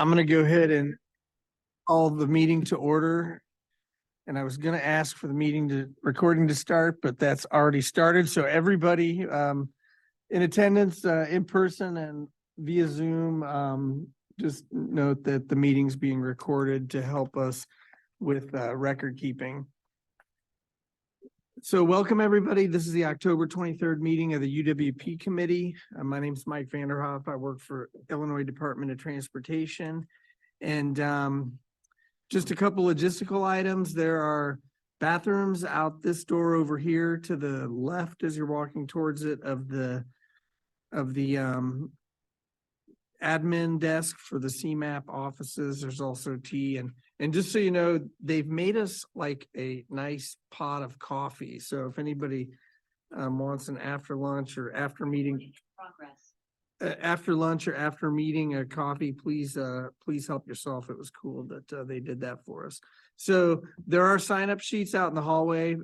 I'm going to go ahead and call the meeting to order. And I was going to ask for the recording to start, but that's already started. So everybody in attendance, in person and via Zoom, just note that the meeting's being recorded to help us with record keeping. So welcome, everybody. This is the October 23rd meeting of the UWP Committee. My name is Mike Vanderhoff. I work for Illinois Department of Transportation. And just a couple logistical items. There are bathrooms out this door over here to the left as you're walking towards it of the admin desk for the CMAP offices. There's also tea and just so you know, they've made us like a nice pot of coffee. So if anybody wants an after lunch or after meeting after lunch or after meeting a coffee, please help yourself. It was cool that they did that for us. So there are sign-up sheets out in the hallway.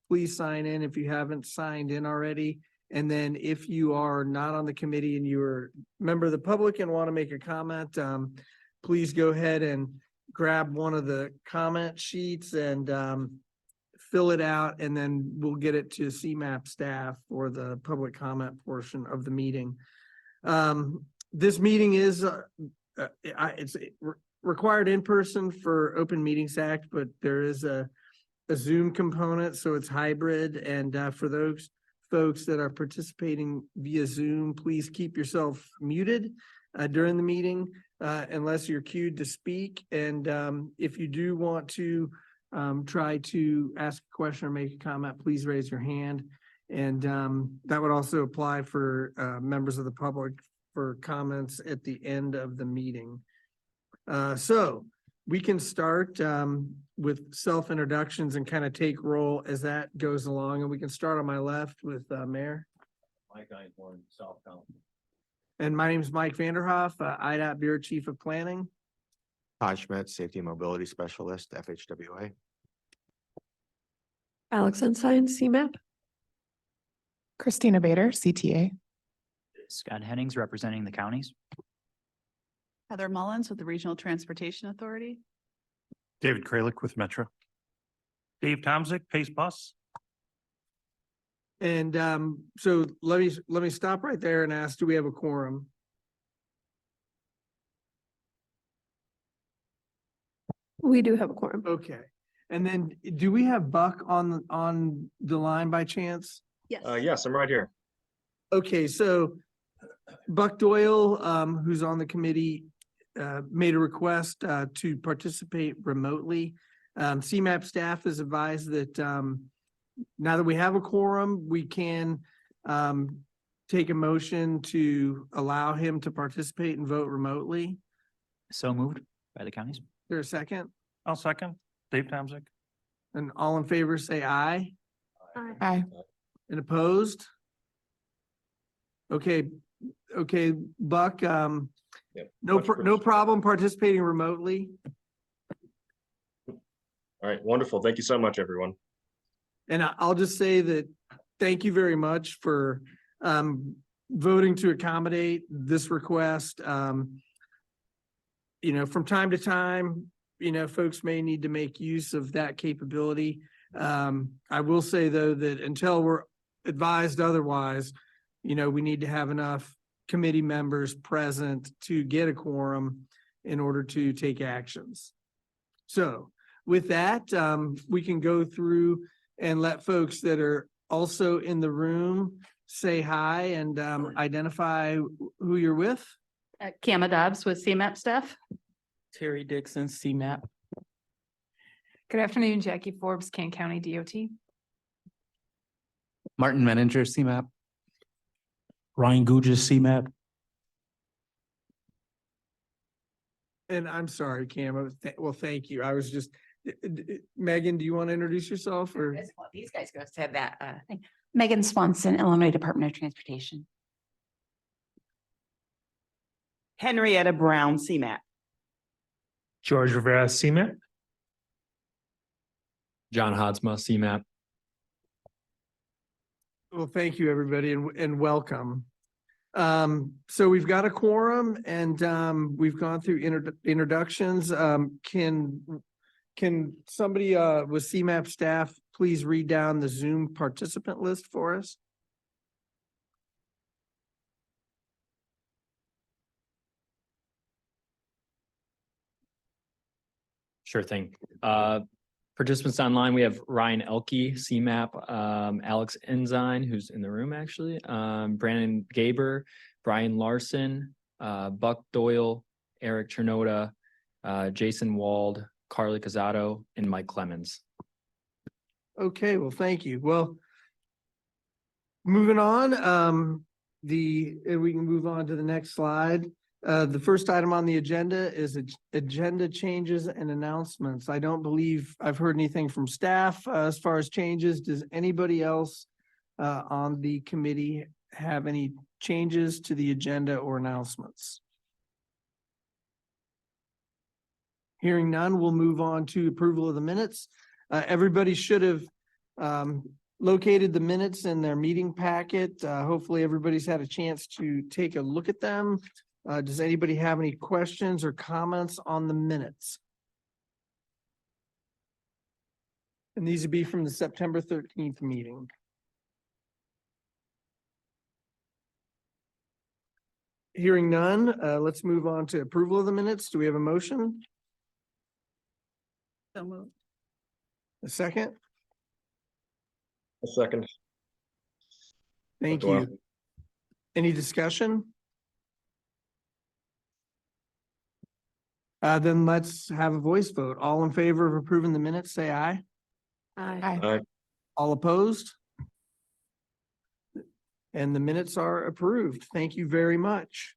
Please sign in if you haven't signed in already. And then if you are not on the committee and you're a member of the public and want to make a comment, please go ahead and grab one of the comment sheets and fill it out, and then we'll get it to CMAP staff for the public comment portion of the meeting. This meeting is it's required in person for Open Meetings Act, but there is a Zoom component, so it's hybrid. And for those folks that are participating via Zoom, please keep yourself muted during the meeting unless you're queued to speak. And if you do want to try to ask a question or make a comment, please raise your hand. And that would also apply for members of the public for comments at the end of the meeting. So we can start with self-introductions and kind of take roll as that goes along. And we can start on my left with Mayor. Mike Einhorn, South County. And my name is Mike Vanderhoff, IDOT Bureau Chief of Planning. Todd Schmidt, Safety and Mobility Specialist, FHWA. Alex Ensign, CMAP. Christina Bader, CTA. Scott Hennings representing the counties. Heather Mullins with the Regional Transportation Authority. David Kralik with Metro. Dave Tomzik, Pace Bus. And so let me stop right there and ask, do we have a quorum? We do have a quorum. Okay. And then do we have Buck on the line by chance? Yes. Yes, I'm right here. Okay, so Buck Doyle, who's on the committee, made a request to participate remotely. CMAP staff is advised that now that we have a quorum, we can take a motion to allow him to participate and vote remotely. So moved by the counties. Is there a second? I'll second. Dave Tomzik. And all in favor say aye. Aye. And opposed? Okay, Buck, no problem participating remotely. All right, wonderful. Thank you so much, everyone. And I'll just say that thank you very much for voting to accommodate this request. From time to time, folks may need to make use of that capability. I will say, though, that until we're advised otherwise, we need to have enough committee members present to get a quorum in order to take actions. So with that, we can go through and let folks that are also in the room say hi and identify who you're with. Kama Dobbs with CMAP staff. Terry Dixon, CMAP. Good afternoon, Jackie Forbes, Kent County DOT. Martin Menninger, CMAP. Ryan Gugis, CMAP. And I'm sorry, Cam. Well, thank you. I was just, Megan, do you want to introduce yourself or? These guys go to that thing. Megan Swanson, Illinois Department of Transportation. Henrietta Brown, CMAP. George Rivera, CMAP. John Hodsma, CMAP. Well, thank you, everybody, and welcome. So we've got a quorum and, we've gone through introductions. Can somebody, with CMAP staff, please read down the Zoom participant list for us? Sure thing. Participants online, we have Ryan Elke, CMAP, Alex Ensign, who's in the room actually, Brandon Gaber, Brian Larson, Buck Doyle, Eric Chernota, Jason Wald, Carly Cazzato, and Mike Clemens. Okay, well, thank you. Well, moving on, we can move on to the next slide. The first item on the agenda is agenda changes and announcements. I don't believe I've heard anything from staff as far as changes. Does anybody else on the committee have any changes to the agenda or announcements? Hearing none, we'll move on to approval of the minutes. Everybody should have located the minutes in their meeting packet. Hopefully everybody's had a chance to take a look at them. Does anybody have any questions or comments on the minutes? And these would be from the September 13th meeting. Hearing none, let's move on to approval of the minutes. Do we have a motion? So moved. A second? A second. Thank Dr. you. Any discussion? Then let's have a voice vote. All in favor of approving the minutes, say aye. Aye. All opposed? And the minutes are approved. Thank you very much.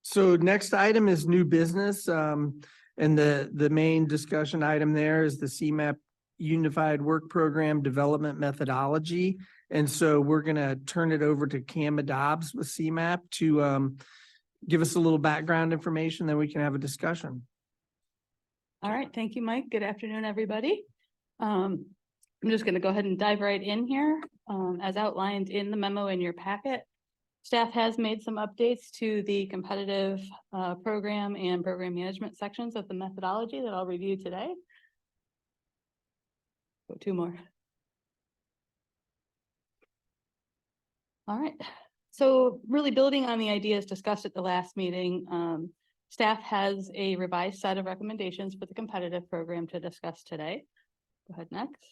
So next item is new business. And the main discussion item there is the CMAP Unified Work Program Development Methodology. And so we're gonna turn it over to Cam Dobbs with CMAP to give us a little background information, then we can have a discussion. All right, thank you, Mike. Good afternoon, everybody. I'm just going to go ahead and dive right in here. As outlined in the memo in your packet, staff has made some updates to the competitive program and program management sections of the methodology that I'll review today. Go two more. All right. So really building on the ideas discussed at the last meeting, staff has a revised set of recommendations for the competitive program to discuss today. Go ahead next.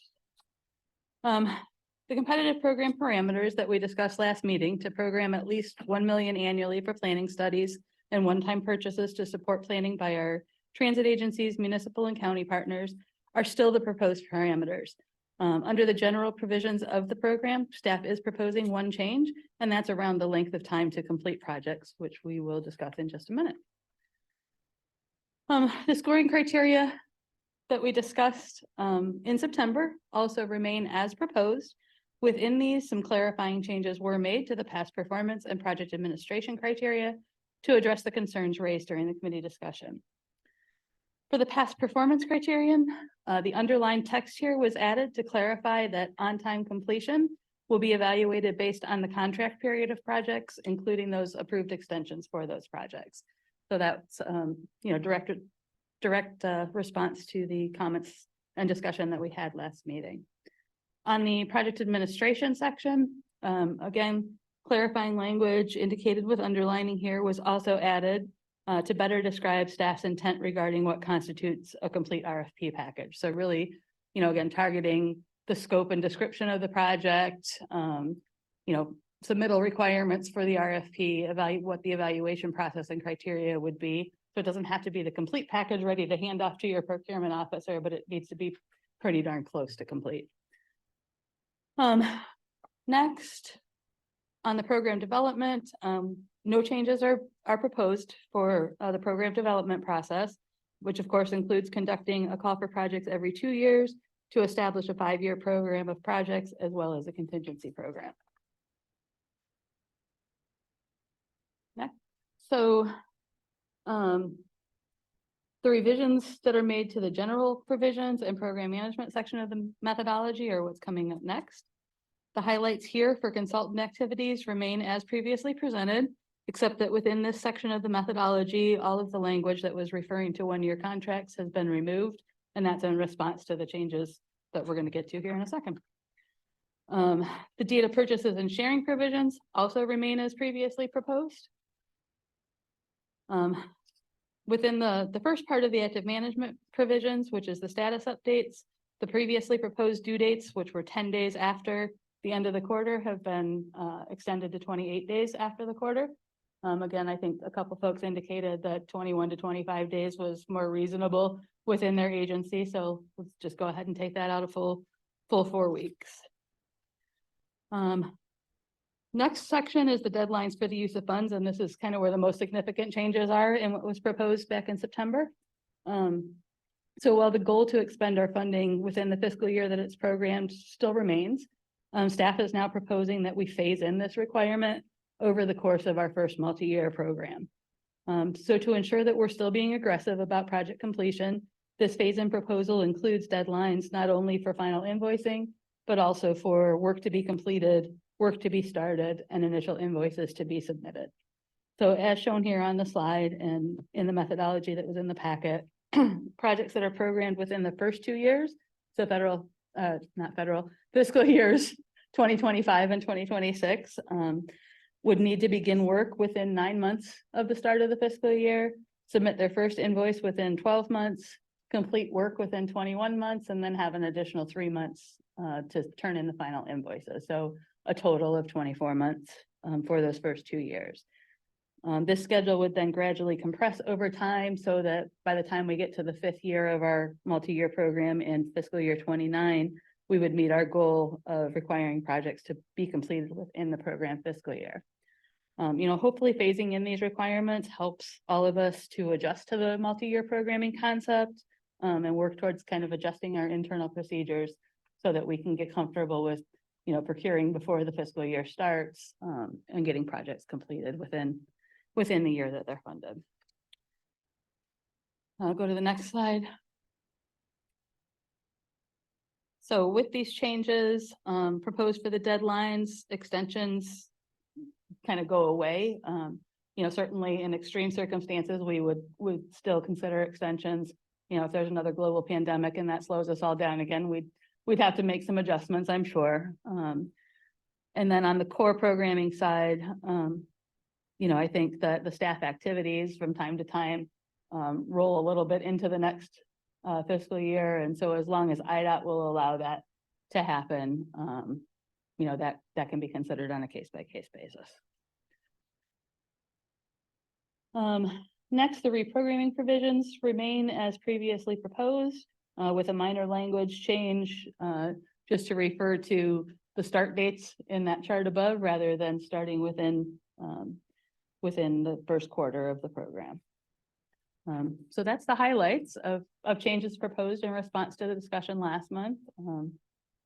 The competitive program parameters that we discussed last meeting to program at least 1 million annually for planning studies and one-time purchases to support planning by our transit agencies, municipal and county partners are still the proposed parameters. Under the general provisions of the program, staff is proposing one change, and that's around the length of time to complete projects, which we will discuss in just a minute. The scoring criteria that we discussed in September also remain as proposed. Within these, some clarifying changes were made to the past performance and project administration criteria to address the concerns raised during the committee discussion. For the past performance criterion, the underlined text here was added to clarify that on-time completion will be evaluated based on the contract period of projects, including those approved extensions for those projects. So that's, direct response to the comments and discussion that we had last meeting. On the project administration section, again, clarifying language indicated with underlining here was also added to better describe staff's intent regarding what constitutes a complete RFP package. So really, again, targeting the scope and description of the project, submittal requirements for the RFP, what the evaluation process and criteria would be. So it doesn't have to be the complete package ready to hand off to your procurement officer, but it needs to be pretty darn close to complete. Next, on the program development, no changes are proposed for the program development process, which of course includes conducting a call for projects every 2 years to establish a 5-year program of projects as well as a contingency program. Next. So the revisions that are made to the general provisions and program management section of the methodology are what's coming up next. The highlights here for consultant activities remain as previously presented, except that within this section of the methodology, all of the language that was referring to one-year contracts has been removed, and that's in response to the changes that we're going to get to here in a second. The data purchases and sharing provisions also remain as previously proposed. Within the first part of the active management provisions, which is the status updates, the previously proposed due dates, which were 10 days after the end of the quarter, have been extended to 28 days after the quarter. Again, I think a couple folks indicated that 21 to 25 days was more reasonable within their agency. So let's just go ahead and take that out a full 4 weeks. Next section is the deadlines for the use of funds, and this is kind of where the most significant changes are in what was proposed back in September. So while the goal to expend our funding within the fiscal year that it's programmed still remains, staff is now proposing that we phase in this requirement over the course of our first multi-year program. So to ensure that we're still being aggressive about project completion, this phase-in proposal includes deadlines not only for final invoicing, but also for work to be completed, work to be started, and initial invoices to be submitted. So as shown here on the slide and in the methodology that was in the packet, projects that are programmed within the first 2 years, so fiscal years 2025 and 2026, would need to begin work within 9 months of the start of the fiscal year, submit their first invoice within 12 months, complete work within 21 months, and then have an additional 3 months to turn in the final invoices. So a total of 24 months for those first 2 years. This schedule would then gradually compress over time so that by the time we get to the 5th year of our multi-year program in fiscal year 29, we would meet our goal of requiring projects to be completed within the program fiscal year. Hopefully phasing in these requirements helps all of us to adjust to the multi-year programming concept and work towards kind of adjusting our internal procedures so that we can get comfortable with procuring before the fiscal year starts and getting projects completed within the year that they're funded. I'll go to the next slide. So with these changes proposed for the deadlines, extensions kind of go away. Certainly in extreme circumstances, we would still consider extensions. If there's another global pandemic and that slows us all down again, we'd have to make some adjustments, I'm sure. And then on the core programming side, I think that the staff activities from time to time roll a little bit into the next fiscal year. And so as long as IDOT will allow that to happen, that can be considered on a case-by-case basis. Next, the reprogramming provisions remain as previously proposed with a minor language change just to refer to the start dates in that chart above rather than starting within the first quarter of the program. So that's the highlights of changes proposed in response to the discussion last month.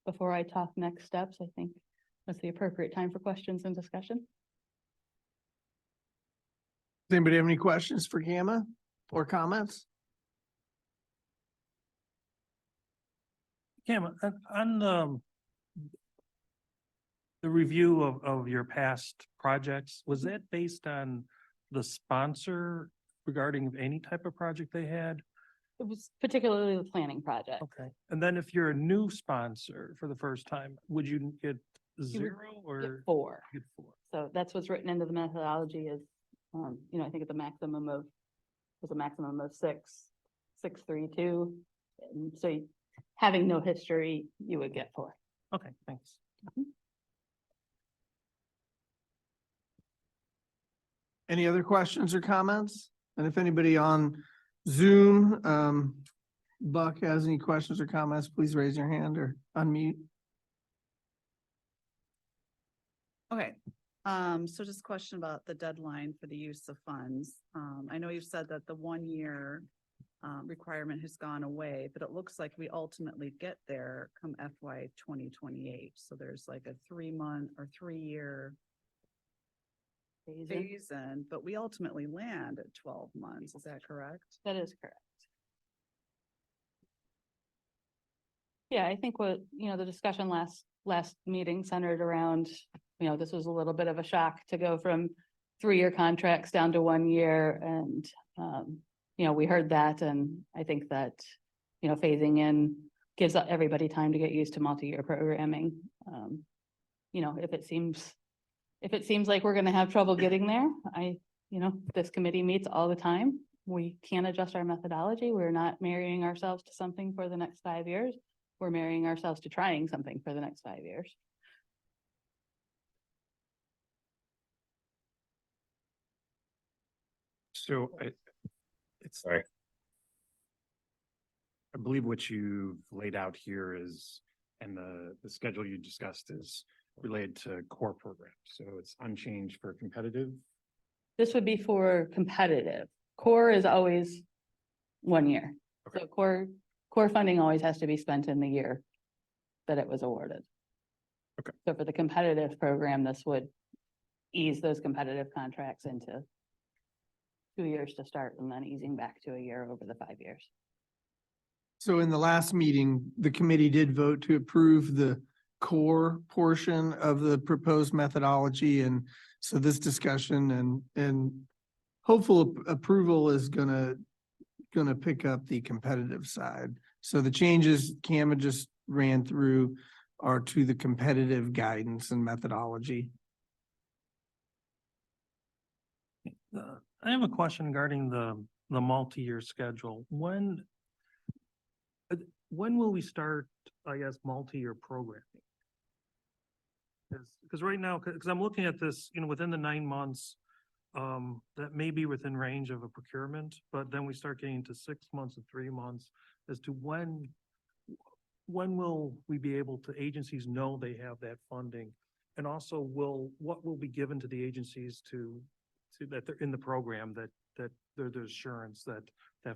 Before I talk next steps, I think that's the appropriate time for questions and discussion. Does anybody have any questions for Gamma or comments? Cam, on the review of your past projects, was that based on the sponsor regarding any type of project they had? It was particularly the planning project. Okay. And then if you're a new sponsor for the first time, would you get zero or? Get 4. Get 4? So that's what's written into the methodology is, I think it's a maximum of 632. And so having no history, you would get 4. Okay, thanks. Any other questions or comments? And if anybody on Zoom, Buck has any questions or comments, please raise your hand or unmute. Okay, so just a question about the deadline for the use of funds. I know you've said that the 1 year requirement has gone away, but it looks like we ultimately get there come FY 2028. So there's like a 3-month or 3-year phase in, but we ultimately land at 12 months. Is that correct? That is correct. Yeah, I think the discussion last meeting centered around, this was a little bit of a shock to go from 3-year contracts down to 1 year and, we heard that and I think that, phasing in gives everybody time to get used to multi-year programming. If it seems like we're gonna have trouble getting there, this committee meets all the time. We can adjust our methodology. We're not marrying ourselves to something for the next 5 years. We're marrying ourselves to trying something for the next 5 years. So it's, Sorry. I believe what you've laid out here is, and the schedule you discussed is related to core programs. So it's unchanged for competitive. This would be for competitive. Core is always 1 year. Okay. So core funding always has to be spent in the year that it was awarded. Okay. So for the competitive program, this would ease those competitive contracts into 2 years to start and then easing back to a year over the 5 years. So in the last meeting, the committee did vote to approve the core portion of the proposed methodology. And so this discussion and hopeful approval is gonna pick up the competitive side. So the changes Cam just ran through are to the competitive guidance and methodology. I have a question regarding the multi-year schedule. When will we start, I guess, multi-year programming? Because right now, because I'm looking at this, within the 9 months, that may be within range of a procurement, but then we start getting to 6 months and 3 months as to when will we be able to, agencies know they have that funding? And also what will be given to the agencies to that they're in the program, that there's assurance that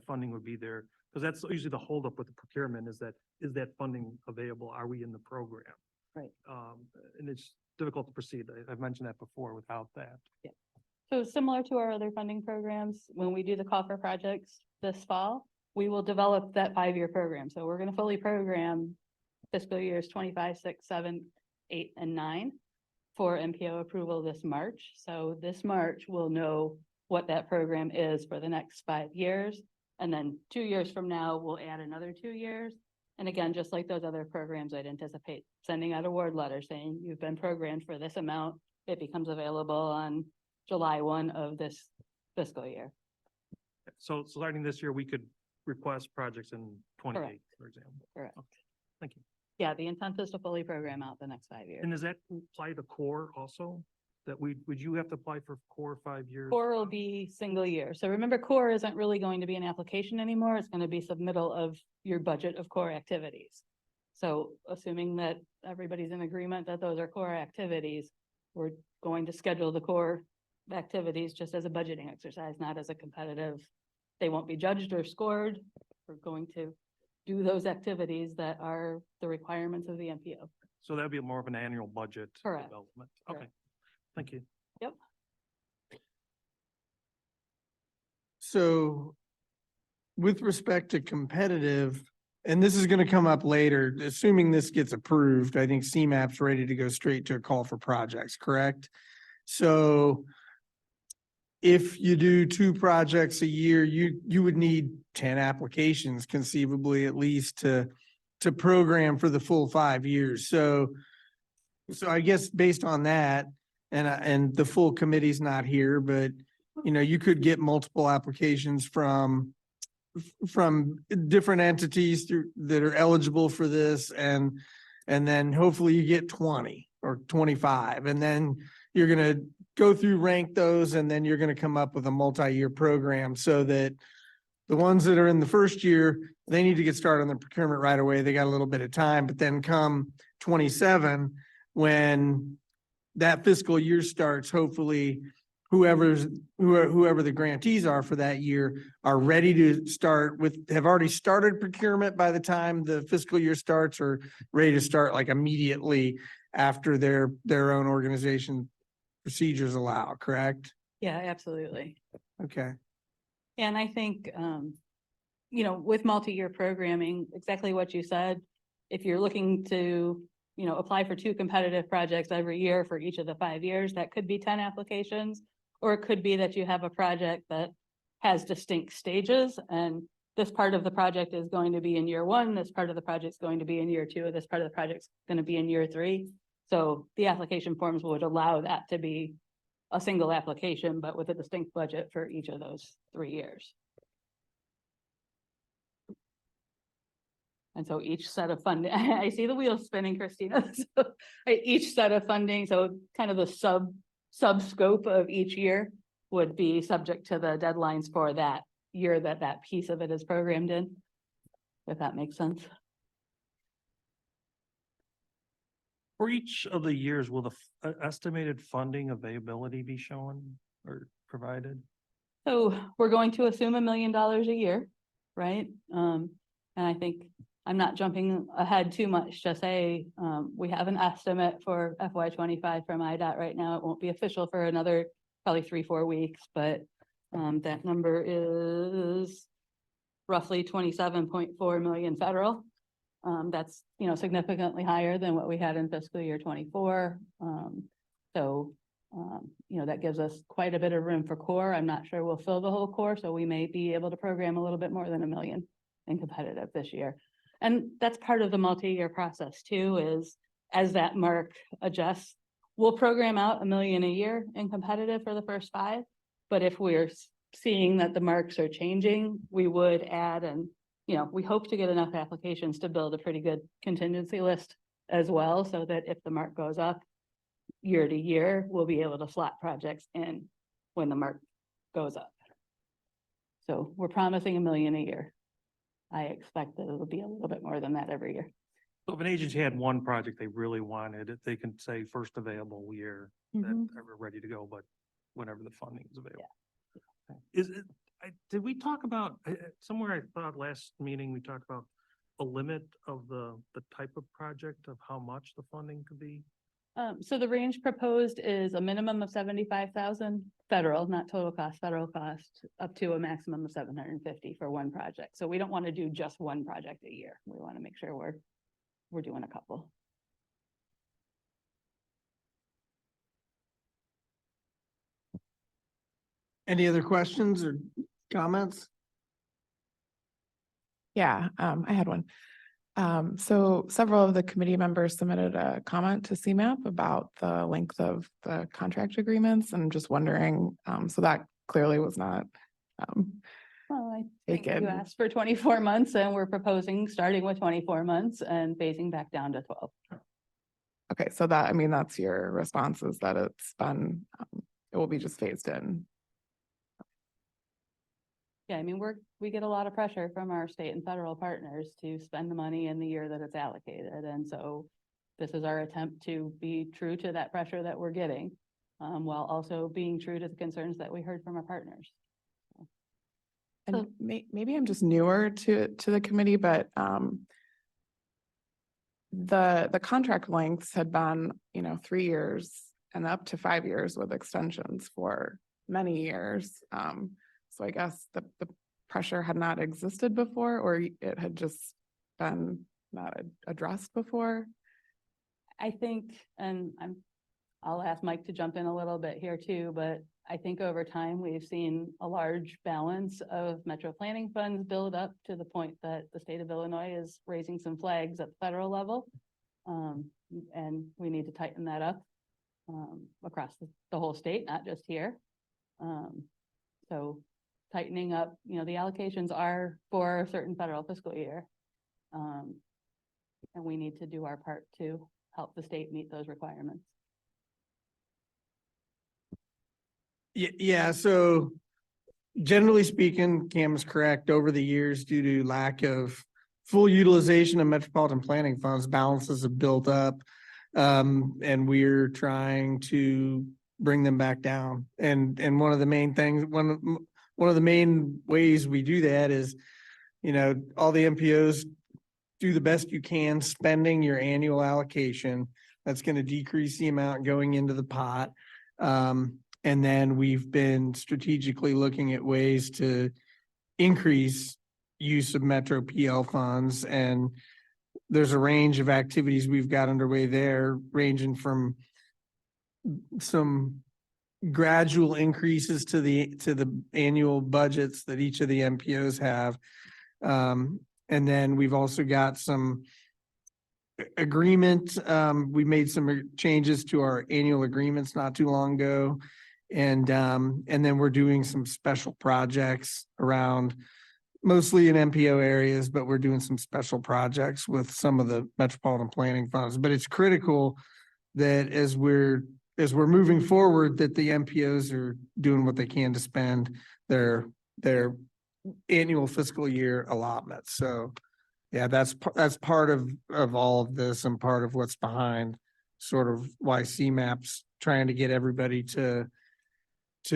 funding would be there? Because that's usually the holdup with the procurement is that funding available? Are we in the program? Right. And it's difficult to proceed. I've mentioned that before without that. Yeah. So similar to our other funding programs, when we do the call for projects this fall, we will develop that 5-year program. So we're going to fully program fiscal years 25, 6, 7, 8, and 9 for MPO approval this March. So this March, we'll know what that program is for the next 5 years. And then 2 years from now, we'll add another 2 years. And again, just like those other programs, I'd anticipate sending out award letters saying you've been programmed for this amount. It becomes available on July 1 of this fiscal year. So starting this year, we could request projects in 28, Correct. for example. Correct. Okay. Thank you. Yeah, the intent is to fully program out the next 5 years. And does that apply to core also? That would you have to apply for core 5 years? Core will be single year. So remember, core isn't really going to be an application anymore. It's going to be submittal of your budget of core activities. So assuming that everybody's in agreement that those are core activities, we're going to schedule the core activities just as a budgeting exercise, not as a competitive. They won't be judged or scored. We're going to do those activities that are the requirements of the MPO. So that'd be more of an annual budget Correct. development. Okay. Correct. Thank you. Yep. So with respect to competitive, and this is going to come up later, assuming this gets approved, I think CMAP's ready to go straight to a call for projects, correct? So if you do 2 projects a year, you would need 10 applications conceivably at least to program for the full 5 years. So I guess based on that, and the full committee's not here, but you could get multiple applications from different entities that are eligible for this, and then hopefully you get 20 or 25, and then you're gonna go through, rank those, and then you're gonna come up with a multi-year program so that the ones that are in the first year, they need to get started on the procurement right away. They got a little bit of time, but then come 27, when that fiscal year starts, hopefully whoever the grantees are for that year are ready to have already started procurement by the time the fiscal year starts, or ready to start like immediately after their own organization procedures allow, correct? Yeah, absolutely. Okay. And I think, with multi-year programming, exactly what you said, if you're looking to, apply for 2 competitive projects every year for each of the 5 years, that could be 10 applications. Or it could be that you have a project that has distinct stages, and this part of the project is going to be in year 1, this part of the project is going to be in year 2, and this part of the project is going to be in year 3. So the application forms would allow that to be a single application, but with a distinct budget for each of those 3 years. And so each set of funding, I see the wheels spinning, Christina. So each set of funding, so kind of the sub scope of each year would be subject to the deadlines for that year that piece of it is programmed in, if that makes sense. For each of the years, will the estimated funding availability be shown or provided? So we're going to assume $1 million a year, right? And I think I'm not jumping ahead too much to say, we have an estimate for FY25 from IDOT right now. It won't be official for another probably 3-4 weeks, but that number is roughly 27.4 million federal. That's, significantly higher than what we had in fiscal year 24. So, that gives us quite a bit of room for core. I'm not sure we'll fill the whole core, so we may be able to program a little bit more than $1 million in competitive this year. And that's part of the multi-year process too, is as that mark adjusts, we'll program out $1 million a year in competitive for the first 5. But if we're seeing that the marks are changing, we would add, and we hope to get enough applications to build a pretty good contingency list as well, so that if the mark goes up year to year, we'll be able to slot projects in when the mark goes up. So we're promising $1 million a year. I expect that it'll be a little bit more than that every year. So if an agency had one project they really wanted, they can say first available year, that we're ready to go, but whenever the funding is available. Yeah. Is it, did we talk about, somewhere I thought last meeting, we talked about a limit of the type of project of how much the funding could be? So the range proposed is a minimum of 75,000 federal, not total cost, federal cost, up to a maximum of 750 for one project. So we don't want to do just one project a year. We want to make sure we're doing a couple. Any other questions or comments? Yeah, I had one. So several of the committee members submitted a comment to CMAP about the length of the contract agreements, and just wondering, so that clearly was not Well, I think you taken. asked for 24 months, and we're proposing starting with 24 months and phasing back down to 12. Okay, so that, I mean, that's your response, is that it's been, it will be just phased in. Yeah, I mean, we get a lot of pressure from our state and federal partners to spend the money in the year that it's allocated. And so this is our attempt to be true to that pressure that we're getting, while also being true to the concerns that we heard from our partners. And maybe I'm just newer to the committee, but the contract lengths had been, 3 years and up to 5 years with extensions for many years. So I guess the pressure had not existed before, or it had just been not addressed before. I think, and I'll ask Mike to jump in a little bit here too, but I think over time we've seen a large balance of metro planning funds build up to the point that the state of Illinois is raising some flags at the federal level. And we need to tighten that up across the whole state, not just here. So tightening up, the allocations are for a certain federal fiscal year. And we need to do our part to help the state meet those requirements. Yeah, so generally speaking, Cam is correct. Over the years, due to lack of full utilization of metropolitan planning funds, balances have built up. And we're trying to bring them back down. And one of the main things, one of the main ways we do that is, all the MPOs do the best you can spending your annual allocation. That's going to decrease the amount going into the pot. And then we've been strategically looking at ways to increase use of Metro PL funds. And there's a range of activities we've got underway there, ranging from some gradual increases to the annual budgets that each of the MPOs have. And then we've also got some agreement. We made some changes to our annual agreements not too long ago. And then we're doing some special projects around mostly in MPO areas, but we're doing some special projects with some of the metropolitan planning funds. But it's critical that as we're moving forward, that the MPOs are doing what they can to spend their annual fiscal year allotments. So yeah, that's part of all of this and part of what's behind sort of why CMAP's trying to get everybody to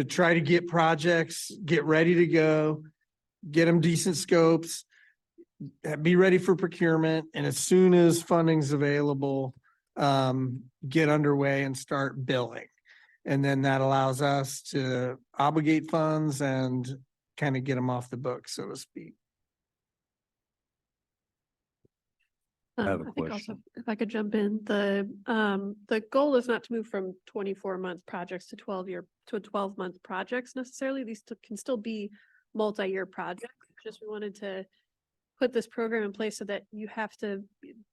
try to get projects, get ready to go, get them decent scopes, be ready for procurement, and as soon as funding's available, get underway and start billing. And then that allows us to obligate funds and kind of get them off the book, so to speak. I have a think also, question. if I could jump in, the goal is not to move from 24-month projects to 12-month projects necessarily. These can still be multi-year projects. Just we wanted to put this program in place so that you have to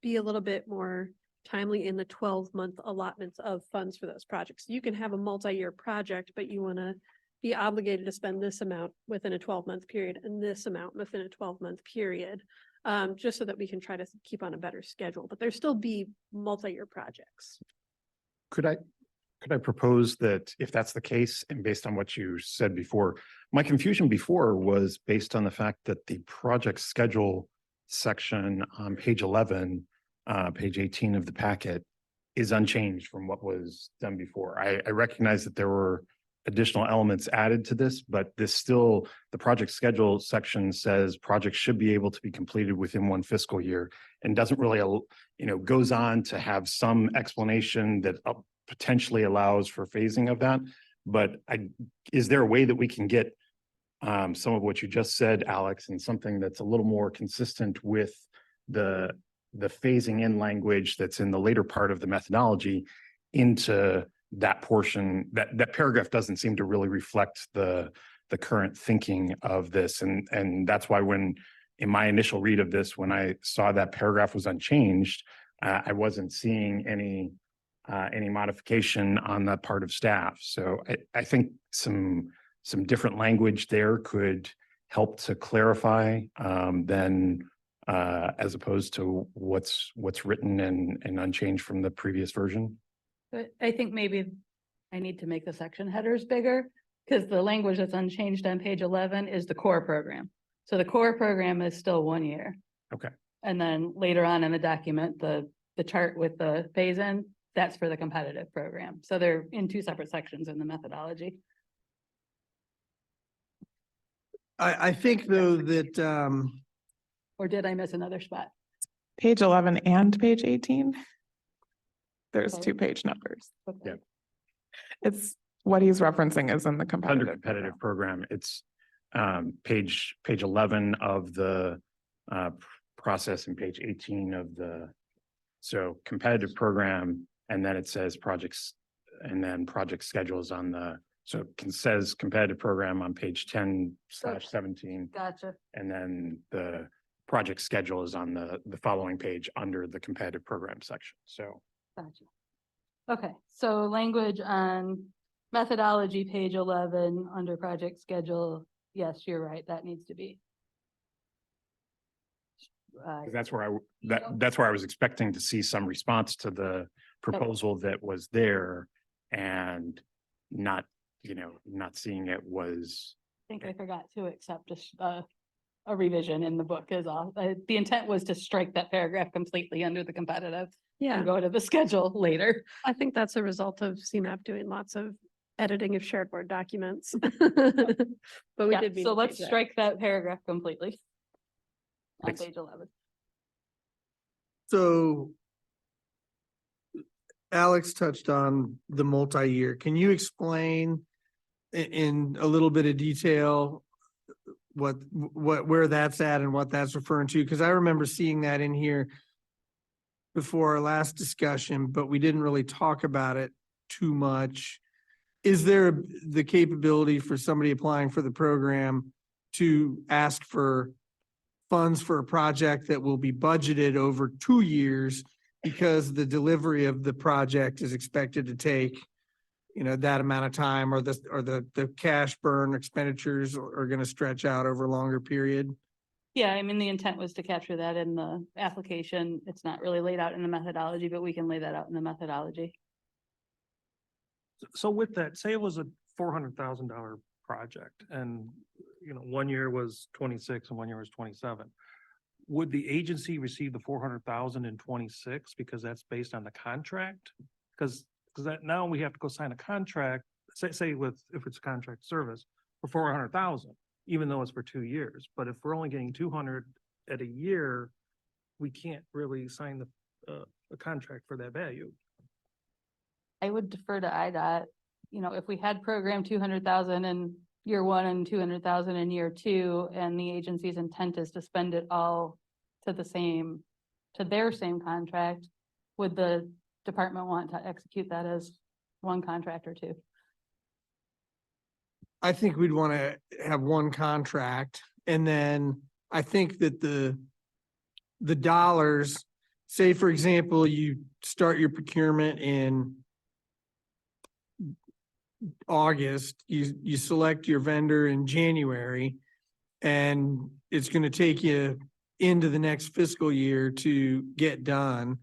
be a little bit more timely in the 12-month allotments of funds for those projects. You can have a multi-year project, but you want to be obligated to spend this amount within a 12-month period and this amount within a 12-month period. Just so that we can try to keep on a better schedule, but there still be multi-year projects. Could I propose that if that's the case, and based on what you said before, my confusion before was based on the fact that the project schedule section on page 11, page 18 of the packet is unchanged from what was done before. I recognize that there were additional elements added to this, but the project schedule section says projects should be able to be completed within one fiscal year, and doesn't really, goes on to have some explanation that potentially allows for phasing of that. But is there a way that we can get some of what you just said, Alex, and something that's a little more consistent with the phasing in language that's in the later part of the methodology into that portion? That paragraph doesn't seem to really reflect the current thinking of this. And that's why when in my initial read of this, when I saw that paragraph was unchanged, I wasn't seeing any modification on that part of staff. So I think some different language there could help to clarify than as opposed to what's written and unchanged from the previous version. But I think maybe I need to make the section headers bigger, because the language that's unchanged on page 11 is the core program. So the core program is still 1 year. Okay. And then later on in the document, the chart with the phase in, that's for the competitive program. So they're in two separate sections in the methodology. I think though that, Or did I miss another spot? Page 11 and page 18. There's Okay. 2 page numbers. Okay. Yeah. It's what he's referencing is in the Under competitive. competitive program, it's page 11 of the process and page 18 of so competitive program, and then it says projects, and then project schedules on so it says competitive program on page 10/17, Gotcha. and then the project schedule is on the following page under the competitive program section. So Gotcha. Okay, so language on methodology, page 11, under project schedule. Yes, you're right, that needs to be. that's where that's where I was expecting to see some response to the proposal that was there, and not seeing it was. I think I forgot to accept a revision in the book is all. The intent was to strike that paragraph completely under the competitive Yeah, and go to the schedule later. I think that's a result of CMAP doing lots of editing of shared board documents. But we Yeah, did. mean so to let's change that. strike that paragraph completely. On Thanks. page 11. so Alex touched on the multi-year. Can you explain in a little bit of detail where that's at and what that's referring to? Because I remember seeing that in here before our last discussion, but we didn't really talk about it too much. Is there the capability for somebody applying for the program to ask for funds for a project that will be budgeted over 2 years because the delivery of the project is expected to take, that amount of time, or the cash burn expenditures are going to stretch out over a longer period? Yeah, I mean, the intent was to capture that in the application. It's not really laid out in the methodology, but we can lay that out in the methodology. So with that, say it was a $400,000 project and, 1 year was 26 and 1 year was 27. Would the agency receive the 400,000 in 26 because that's based on the contract? Because that now we have to go sign a contract, say if it's contract service for 400,000, even though it's for 2 years. But if we're only getting 200 at a year, we can't really sign a contract for that value. I would defer to IDOT. If we had programmed 200,000 in year 1 and 200,000 in year 2, and the agency's intent is to spend it all to their same contract, would the department want to execute that as one contract or 2? I think we'd want to have one contract, and then I think that the dollars, say, for example, you start your procurement in August, you select your vendor in January, and it's going to take you into the next fiscal year to get done.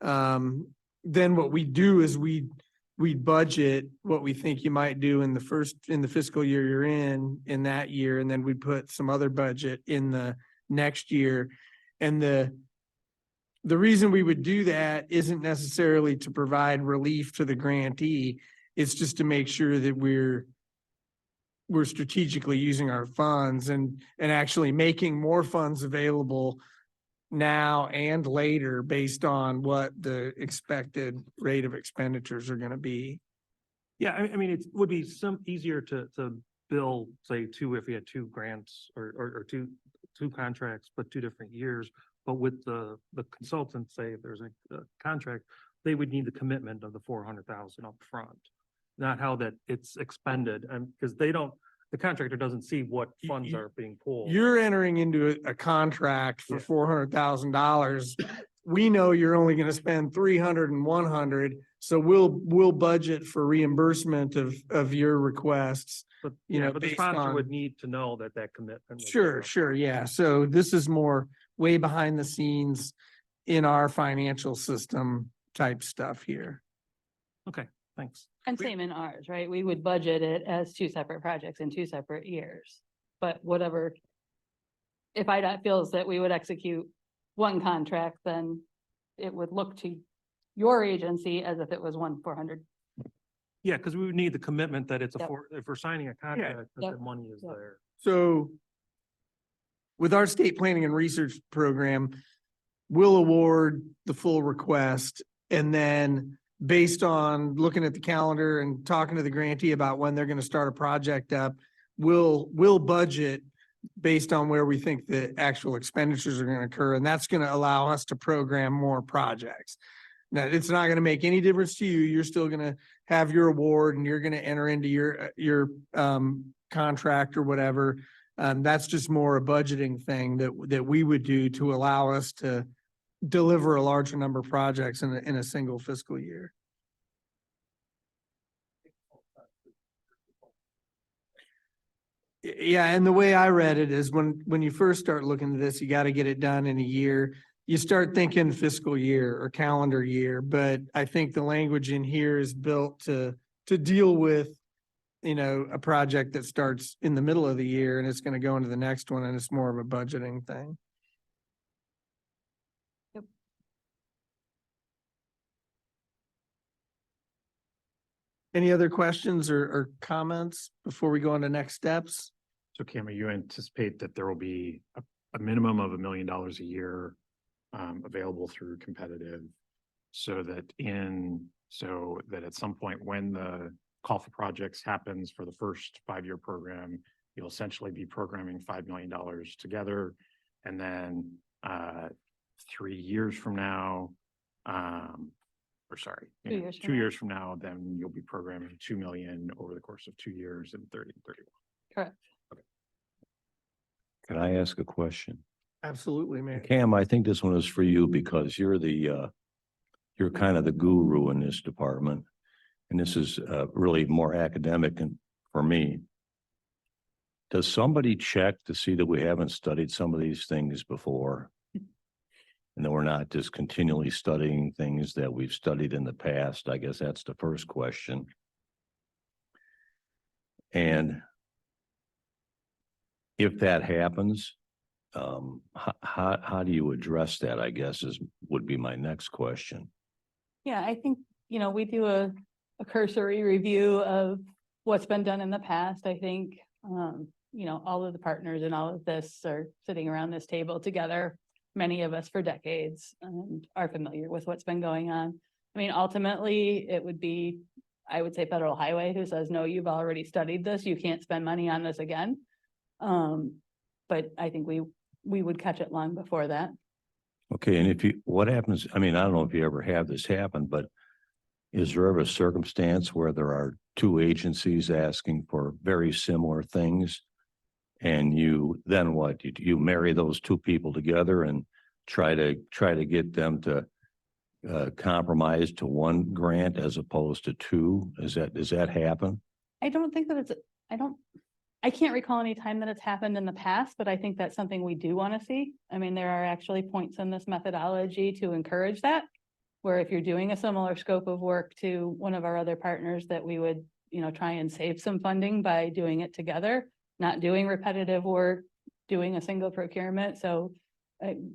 Then what we do is we budget what we think you might do in the fiscal year you're in that year, and then we put some other budget in the next year. And the reason we would do that isn't necessarily to provide relief to the grantee. It's just to make sure that we're strategically using our funds and actually making more funds available now and later based on what the expected rate of expenditures are going to be. Yeah, I mean, it would be easier to bill, say, if we had 2 grants or two contracts, but 2 different years. But with the consultant, say, if there's a contract, they would need the commitment of the 400,000 up front, not how that it's expended, and because the contractor doesn't see what funds are being pulled. You're entering into a contract for $400,000. We know you're only going to spend 300 and 100, so we'll budget for reimbursement of your requests. But but the based sponsor on- would need to know that commitment. was Sure, there. yeah. So this is more way behind the scenes in our financial system type stuff here. Okay, thanks. And same in ours, right? We would budget it as 2 separate projects in 2 separate years. But whatever, if IDOT feels that we would execute one contract, then it would look to your agency as if it was 400. Yeah, because we would need the commitment that it's Yep. if we're signing a contract, that Yep. the money is Yep. there. So with our state planning and research program, we'll award the full request, and then based on looking at the calendar and talking to the grantee about when they're going to start a project up, we'll budget based on where we think the actual expenditures are going to occur, and that's going to allow us to program more projects. Now, it's not going to make any difference to you. You're still going to have your award, and you're going to enter into your contract or whatever. That's just more a budgeting thing that we would do to allow us to deliver a larger number of projects in a single fiscal year. Yeah, and the way I read it is when you first start looking at this, you got to get it done in a year. You start thinking fiscal year or calendar year, but I think the language in here is built to deal with, a project that starts in the middle of the year and it's going to go into the next one, and it's more of a budgeting thing. Yep. Any other questions or comments before we go on to next steps? So Cameron, you anticipate that there will be a minimum of $1 million a year available through competitive, so that at some point when the call for projects happens for the first 5-year program, you'll essentially be programming $5 million together. And then 3 years from now, or sorry, 2 years from 2 now. years from now, then you'll be programming 2 million over the course of 2 years and 30 and 31. Correct. Can I ask a question? Absolutely, man. Cam, I think this one is for you because you're you're kind of the guru in this department. And this is really more academic and for me. Does somebody check to see that we haven't studied some of these things before? And that we're not just continually studying things that we've studied in the past? I guess that's the first question. And if that happens, how do you address that, I guess, would be my next question. Yeah, I think, we do a cursory review of what's been done in the past. I think, all of the partners in all of this are sitting around this table together, many of us for decades, and are familiar with what's been going on. I mean, ultimately, it would be, I would say, Federal Highway who says, no, you've already studied this, you can't spend money on this again. But I think we would catch it long before that. Okay, and what happens, I mean, I don't know if you ever have this happen, but is there ever a circumstance where there are two agencies asking for very similar things? And then what? You marry those two people together and try to get them to compromise to one grant as opposed to two? Does that happen? I don't think that I can't recall any time that it's happened in the past, but I think that's something we do want to see. I mean, there are actually points in this methodology to encourage that, where if you're doing a similar scope of work to one of our other partners, that we would, try and save some funding by doing it together, not doing repetitive work, doing a single procurement. So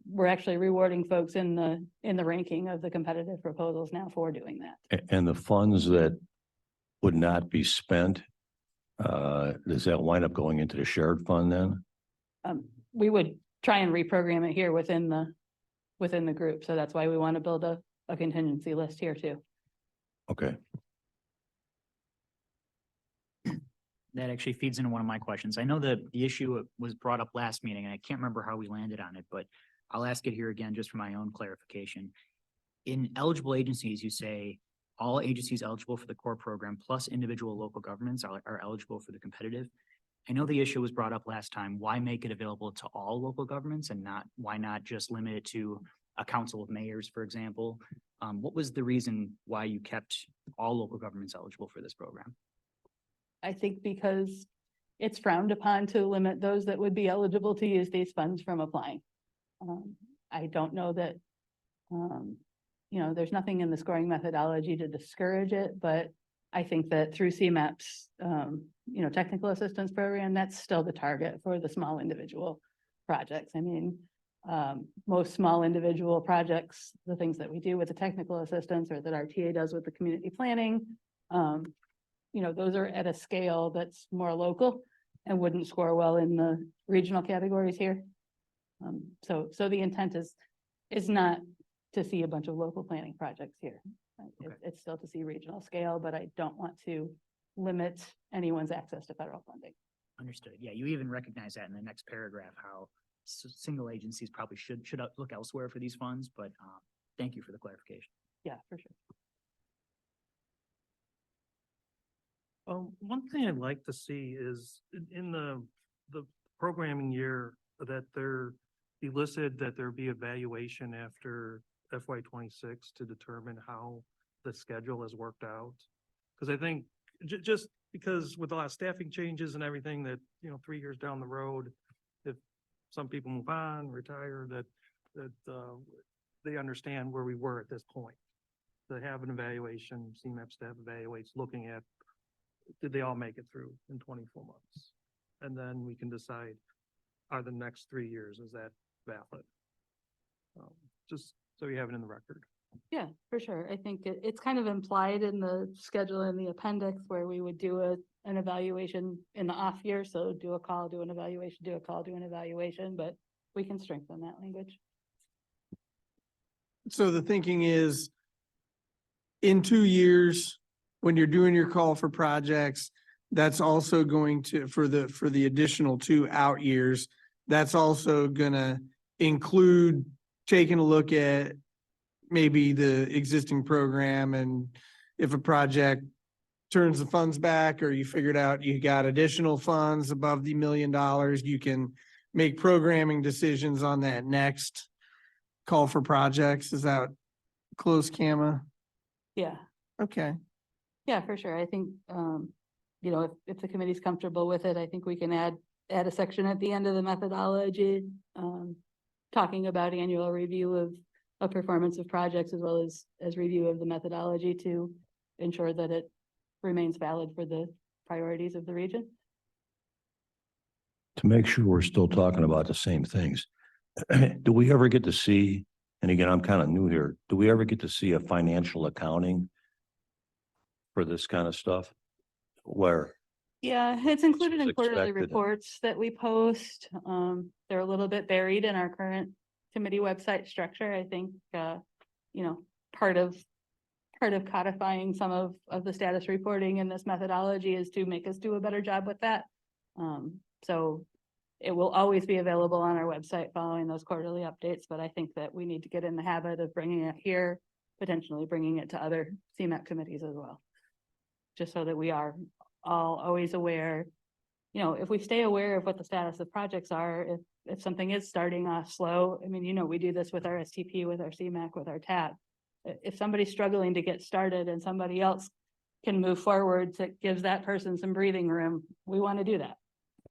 we're actually rewarding folks in the ranking of the competitive proposals now for doing that. And the funds that would not be spent, does that wind up going into the shared fund then? We would try and reprogram it here within the group. So that's why we want to build a contingency list here too. Okay. That actually feeds into one of my questions. I know that the issue was brought up last meeting and I can't remember how we landed on it, but I'll ask it here again just for my own clarification. In eligible agencies, you say all agencies eligible for the core program plus individual local governments are eligible for the competitive. I know the issue was brought up last time. Why make it available to all local governments and why not just limit it to a council of mayors, for example? What was the reason why you kept all local governments eligible for this program? I think because it's frowned upon to limit those that would be eligible to use these funds from applying. I don't know that, there's nothing in the scoring methodology to discourage it, but I think that through CMAP's, technical assistance program, that's still the target for the small individual projects. I mean, most small individual projects, the things that we do with the technical assistance or that our TA does with the community planning, those are at a scale that's more local and wouldn't score well in the regional categories here. So the intent is not to see a bunch of local planning projects here. It's still to see regional scale, but I don't want to limit anyone's access to federal funding. Understood. Yeah, you even recognize that in the next paragraph, how single agencies probably should look elsewhere for these funds, but thank you for the clarification. Yeah, for sure. One thing I'd like to see is in the programming year that there be listed that there be evaluation after FY 26 to determine how the schedule has worked out. Because I think just because with a lot of staffing changes and everything that, 3 years down the road, if some people move on, retire, that they understand where we were at this point. To have an evaluation, CMAP staff evaluates looking at, did they all make it through in 24 months? And then we can decide, are the next 3 years, is that valid? Just so you have it in the record. Yeah, for sure. I think it's kind of implied in the schedule in the appendix where we would do an evaluation in the off year. So do a call, do an evaluation, do a call, do an evaluation, but we can strengthen that language. So the thinking is in 2 years, when you're doing your call for projects, that's also going to, for the additional 2 out years, that's also gonna include taking a look at maybe the existing program, and if a project turns the funds back, or you figured out you got additional funds above the $1 million, you can make programming decisions on that next call for projects. Is that close, Kama? Yeah, Okay. yeah, for sure. I think, you know, if the committee's comfortable with it, I think we can add a section at the end of the methodology, talking about annual review of performance of projects, as well as review of the methodology to ensure that it remains valid for the priorities of the region. To make sure we're still talking about the same things. Do we ever get to see, and again, I'm kind of new here, do we ever get to see a financial accounting for this kind of stuff? Where, Yeah, it's included in It's quarterly expected. reports that we post. They're a little bit buried in our current committee website structure. I think, you know, part of codifying some of the status reporting in this methodology is to make us do a better job with that. So it will always be available on our website following those quarterly updates, but I think that we need to get in the habit of bringing it here, potentially bringing it to other CMAP committees as well. Just so that we are all always aware, you know, if we stay aware of what the status of projects are, if something is starting off slow, I mean, you know, we do this with our STP, with our CMAC, with our TAP. If somebody's struggling to get started and somebody else can move forward, that gives that person some breathing room, we want to do that,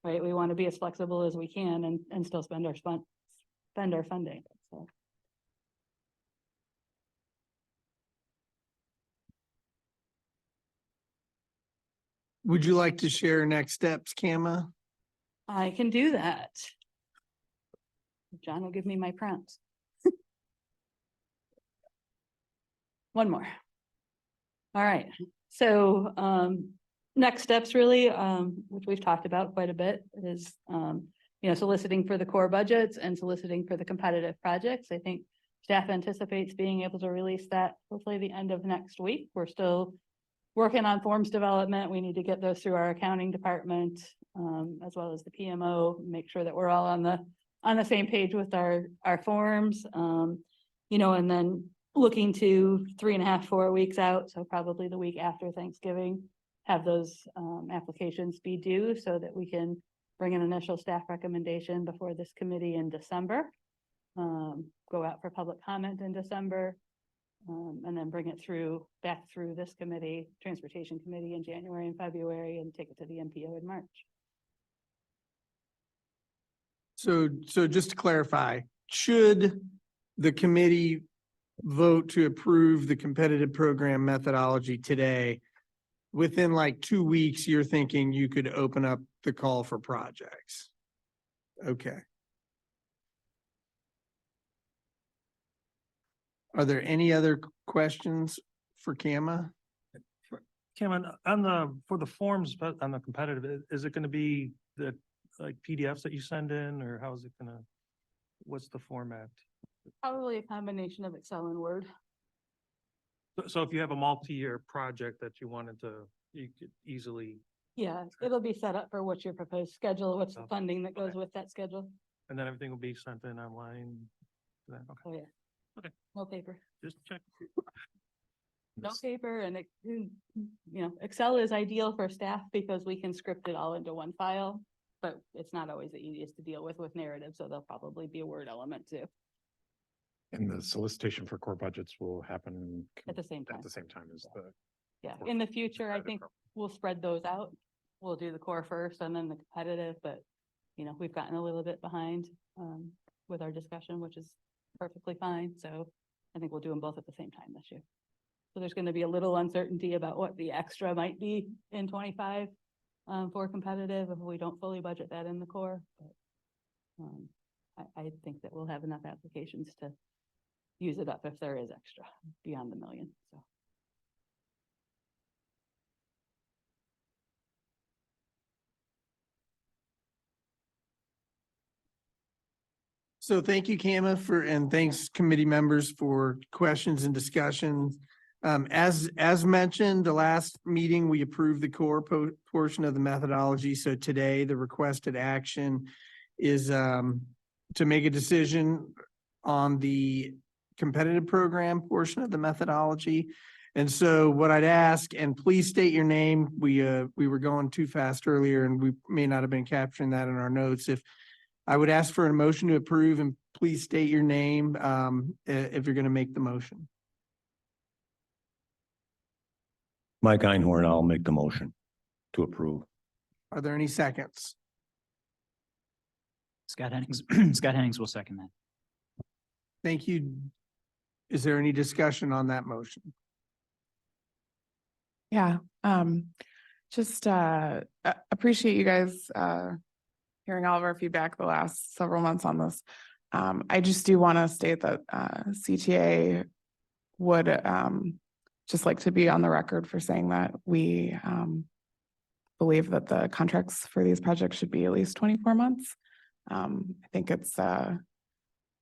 right? We want to be as flexible as we can and still spend our funding, so. Would you like to share next steps, Kama? I can do that. John will give me my prompts. One more. All right, so next steps really, which we've talked about quite a bit, is you know, soliciting for the core budgets and soliciting for the competitive projects. I think staff anticipates being able to release that hopefully the end of next week. We're still working on forms development. We need to get those through our accounting department, as well as the PMO, make sure that we're all on the same page with our forms, you know, and then looking to 3.5, 4 weeks out. So probably the week after Thanksgiving, have those applications be due so that we can bring an initial staff recommendation before this committee in December. Go out for public comment in December. And then bring it back through this committee, Transportation Committee in January and February, and take it to the MPO in March. So just to clarify, should the committee vote to approve the competitive program methodology today, within like 2 weeks, you're thinking you could open up the call for projects? Okay. Are there any other questions for Kama? Cameron, for the forms, but on the competitive, is it gonna be the like PDFs that you send in, or how is it gonna, what's the format? Probably a combination of Excel and Word. So if you have a multi-year project that you could easily, Yeah, it'll be set up for what's your proposed schedule, what's the Oh, funding that goes okay. with that schedule. and then everything will be sent in online? Okay, Oh, yeah. Okay. No paper. just check. No paper, and it, you know, Excel is ideal for staff because we can script it all into one file, but it's not always the easiest to deal with narrative, so there'll probably be a Word element too, And the solicitation for core budgets will happen at the same time. at the same time as the. Yeah, for in the future, I competitive think program. we'll spread those out. We'll do the core first and then the competitive, but you know, we've gotten a little bit behind with our discussion, which is perfectly fine. So I think we'll do them both at the same time this year. So there's going to be a little uncertainty about what the extra might be in 25 for competitive if we don't fully budget that in the core. But I think that we'll have enough applications to use it up if there is extra beyond the $1 million. So. So thank you, Kama, and thanks committee members for questions and discussions. As mentioned, the last meeting, we approved the core portion of the methodology. So today, the requested action is to make a decision on the competitive program portion of the methodology. And so what I'd ask, and please state your name, we were going too fast earlier and we may not have been capturing that in our notes. If I would ask for a motion to approve, and please state your name if you're going to make the motion. Mike Einhorn, I'll make the motion to approve. Are there any seconds? Scott Hennings, Scott Hennings will second that. Thank you. Is there any discussion on that motion? Yeah, just appreciate you guys hearing all of our feedback the last several months on this. I just do want to state that CTA would just like to be on the record for saying that we believe that the contracts for these projects should be at least 24 months. I think it's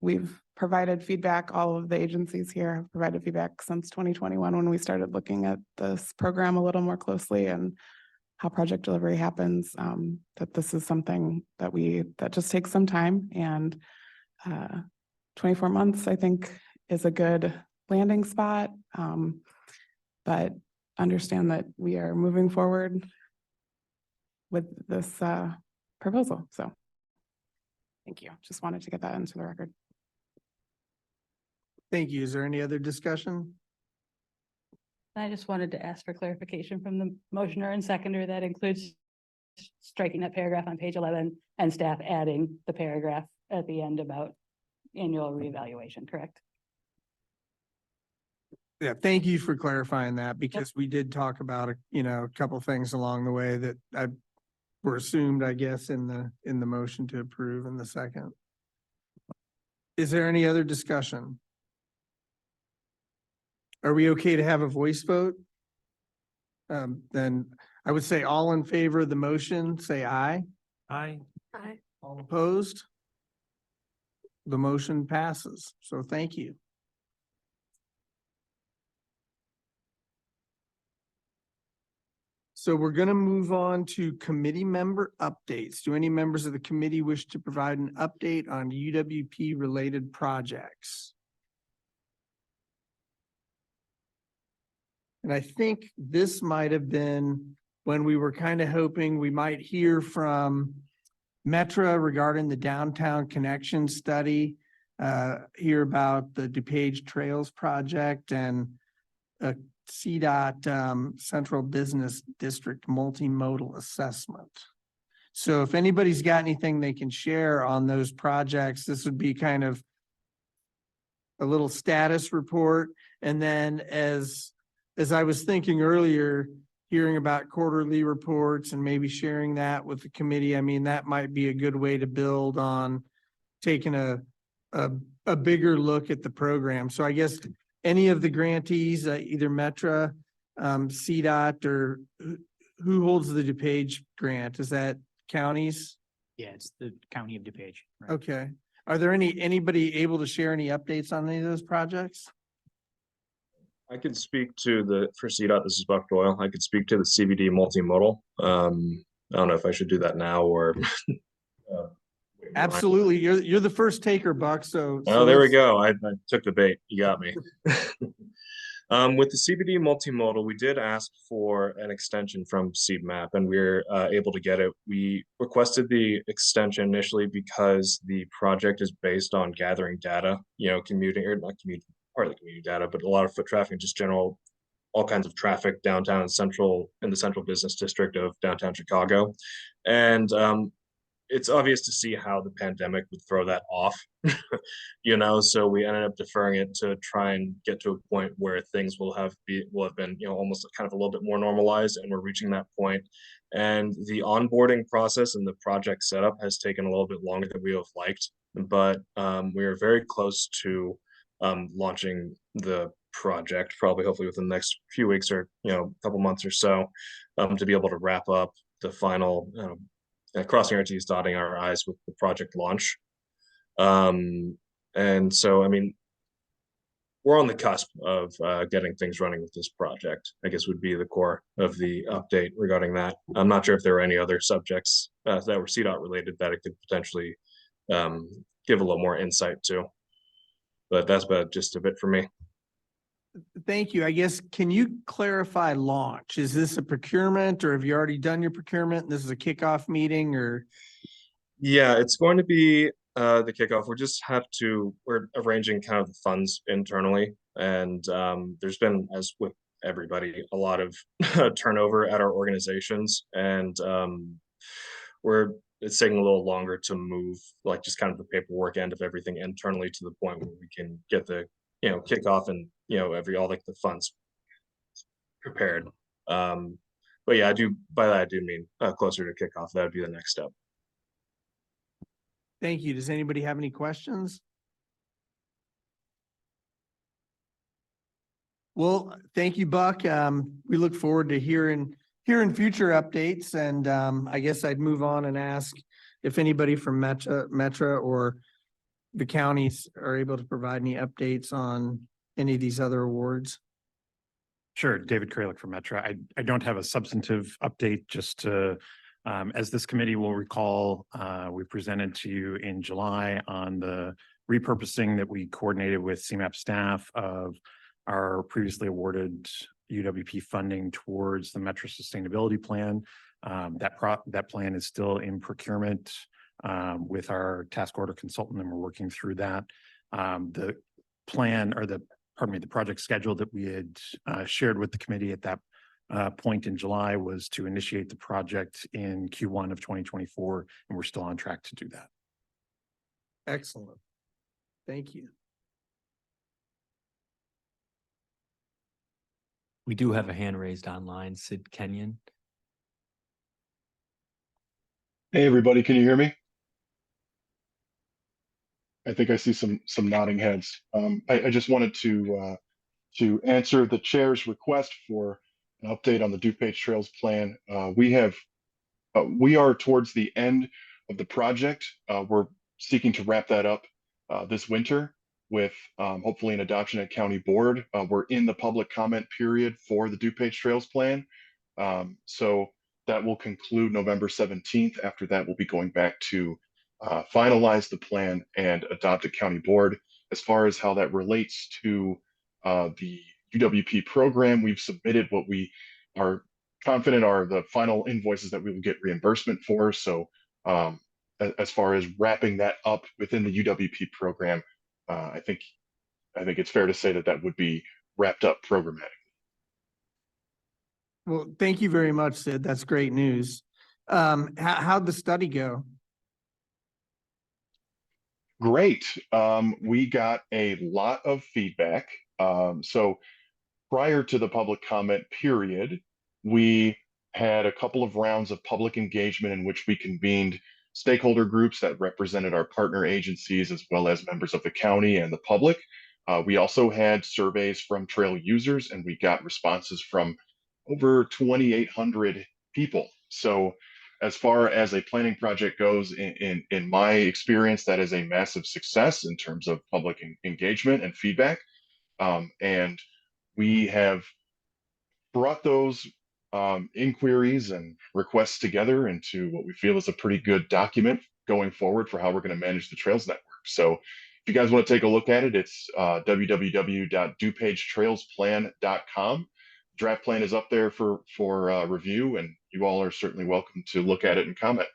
we've provided feedback, all of the agencies here have provided feedback since 2021 when we started looking at this program a little more closely and how project delivery happens, that this is something that that just takes some time, and 24 months I think is a good landing spot, but understand that we are moving forward with this proposal. So thank you. Just wanted to get that into the record. Thank you. Is there any other discussion? I just wanted to ask for clarification from the motioner and seconder that includes striking that paragraph on page 11 and staff adding the paragraph at the end about annual reevaluation, correct? Yeah, thank you for clarifying that, because we did talk about a couple things along the way that were assumed, I guess, in the motion to approve in the second. Is there any other discussion? Are we okay to have a voice vote? Then I would say all in favor of the motion, say aye. Aye. Aye. All opposed? The motion passes. So thank you. So we're going to move on to committee member updates. Do any members of the committee wish to provide an update on UWP related projects? And I think this might have been when we were kind of hoping we might hear from Metra regarding the downtown connection study, hear about the DuPage Trails project and CDOT Central Business District multimodal assessment. So if anybody's got anything they can share on those projects, this would be kind of a little status report. And then as I was thinking earlier, hearing about quarterly reports and maybe sharing that with the committee, I mean, that might be a good way to build on taking a bigger look at the program. So I guess any of the grantees, either Metra, CDOT, or who holds the DuPage grant? Is that counties? Yeah, it's the County of DuPage. Right. Okay. Are there anybody able to share any updates on any of those projects? I could speak to for CDOT, this is Buck Doyle. I could speak to the CBD multimodal. I don't know if I should do that now or. Absolutely. You're the first taker, Buck. So there we go. I took the bait. You got me. With the CBD multimodal, we did ask for an extension from CMAP, and we were able to get it. We requested the extension initially because the project is based on gathering data, commuting, or not commuting, partly commuting data, but a lot of foot traffic, just general, all kinds of traffic downtown and in the central business district of downtown Chicago. And it's obvious to see how the pandemic would throw that off, so we ended up deferring it to try and get to a point where things will have been, almost kind of a little bit more normalized, and we're reaching that point. And the onboarding process and the project setup has taken a little bit longer than we have liked, but we are very close to launching the project, probably hopefully within the next few weeks or, couple months or so, to be able to wrap up the final, crossing our T's, dotting our I's with the project launch. And so, I mean, we're on the cusp of getting things running with this project, I guess would be the core of the update regarding that. I'm not sure if there were any other subjects that were CDOT related that it could potentially give a little more insight to. But that's about just a bit for me. Thank you. I guess, can you clarify launch? Is this a procurement or have you already done your procurement? And this is a kickoff meeting or? Yeah, it's going to be the kickoff. We're arranging kind of the funds internally. And there's been, as with everybody, a lot of turnover at our organizations. And it's taking a little longer to move, like just kind of the paperwork end of everything internally to the point where we can get the, kickoff and, all like the funds prepared. But yeah, by that I do mean closer to kickoff. That would be the next step. Thank you. Does anybody have any questions? Well, thank you, Buck. We look forward to hearing future updates, and I guess I'd move on and ask if anybody from Metro or the counties are able to provide any updates on any of these other awards. Sure, David Kralik from Metro. I don't have a substantive update, just to, as this committee will recall, we presented to you in July on the repurposing that we coordinated with CMAP staff of our previously awarded UWP funding towards the Metro Sustainability Plan. That plan is still in procurement with our task order consultant, and we're working through that. The plan, or the project schedule that we had shared with the committee at that point in July was to initiate the project in Q1 of 2024, and we're still on track to do that. Excellent. Thank you. We do have a hand raised online, Sid Kenyon. Hey, everybody, can you hear me? I think I see some nodding heads. I just wanted to answer the chair's request for an update on the DuPage Trails plan. We are towards the end of the project. We're seeking to wrap that up this winter with hopefully an adoption at county board. We're in the public comment period for the DuPage Trails plan. So that will conclude November 17th. After that, we'll be going back to finalize the plan and adopt a county board. As far as how that relates to the UWP program, we've submitted what we are confident are the final invoices that we will get reimbursement for. So as far as wrapping that up within the UWP program, I think it's fair to say that would be wrapped up programmatically. Well, thank you very much, Sid. That's great news. How'd the study go? Great. We got a lot of feedback. So prior to the public comment period, we had a couple of rounds of public engagement in which we convened stakeholder groups that represented our partner agencies as well as members of the county and the public. We also had surveys from trail users, and we got responses from over 2,800 people. So as far as a planning project goes, in my experience, that is a massive success in terms of public engagement and feedback. And we have brought those inquiries and requests together into what we feel is a pretty good document going forward for how we're going to manage the Trails Network. So if you guys want to take a look at it, it's www.dupagetrailsplan.com. Draft plan is up there for review, and you all are certainly welcome to look at it and comment.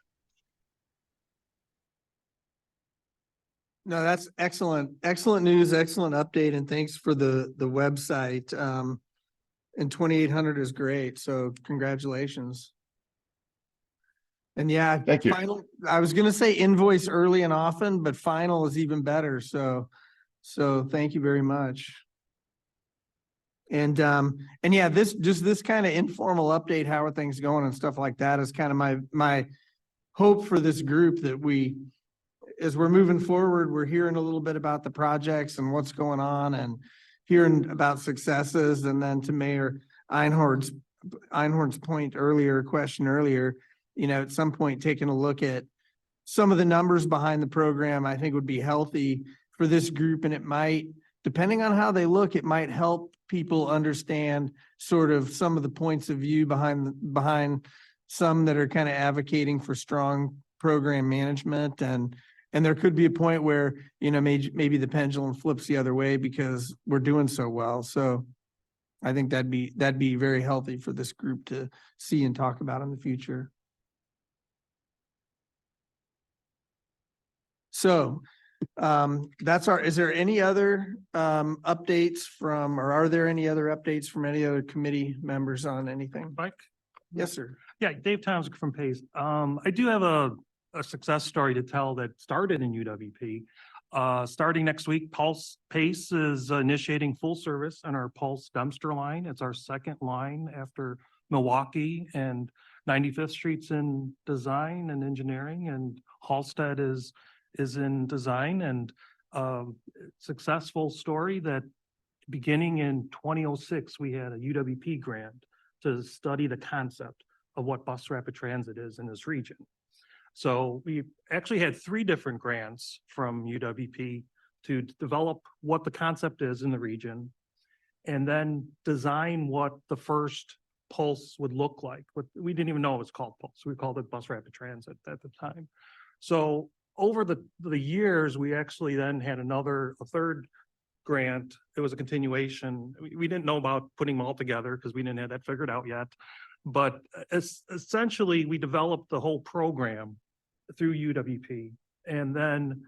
No, that's excellent. Excellent news, excellent update, and thanks for the website. And 2,800 is great, so congratulations. And yeah, thank you. I was gonna say invoice early and often, but final is even better. So thank you very much. And yeah, this kind of informal update, how are things going and stuff like that is kind of my hope for this group, that as we're moving forward, we're hearing a little bit about the projects and what's going on and hearing about successes. And then to Mayor Einhorn's question earlier, at some point taking a look at some of the numbers behind the program, I think would be healthy for this group. And it might, depending on how they look, it might help people understand sort of some of the points of view behind some that are kind of advocating for strong program management and And there could be a point where, you know, maybe the pendulum flips the other way because we're doing so well. So I think that'd be very healthy for this group to see and talk about in the future. So is there any other updates from, or are there any other updates from any other committee members on anything? Mike? Yes, sir. Yeah, Dave Townsend from Pace. I do have a success story to tell that started in UWP. Starting next week, Pace is initiating full service on our Pulse dumpster line. It's our second line after Milwaukee, and 95th Street's in design and engineering, and Halsted is in design, and successful story that beginning in 2006, we had a UWP grant to study the concept of what bus rapid transit is in this region. So we actually had 3 different grants from UWP to develop what the concept is in the region, and then design what the first Pulse would look like. But we didn't even know it was called Pulse. We called it bus rapid transit at the time. So over the years, we actually then had a third grant. It was a continuation. We didn't know about putting them all together because we didn't have that figured out yet. But essentially, we developed the whole program through UWP. And then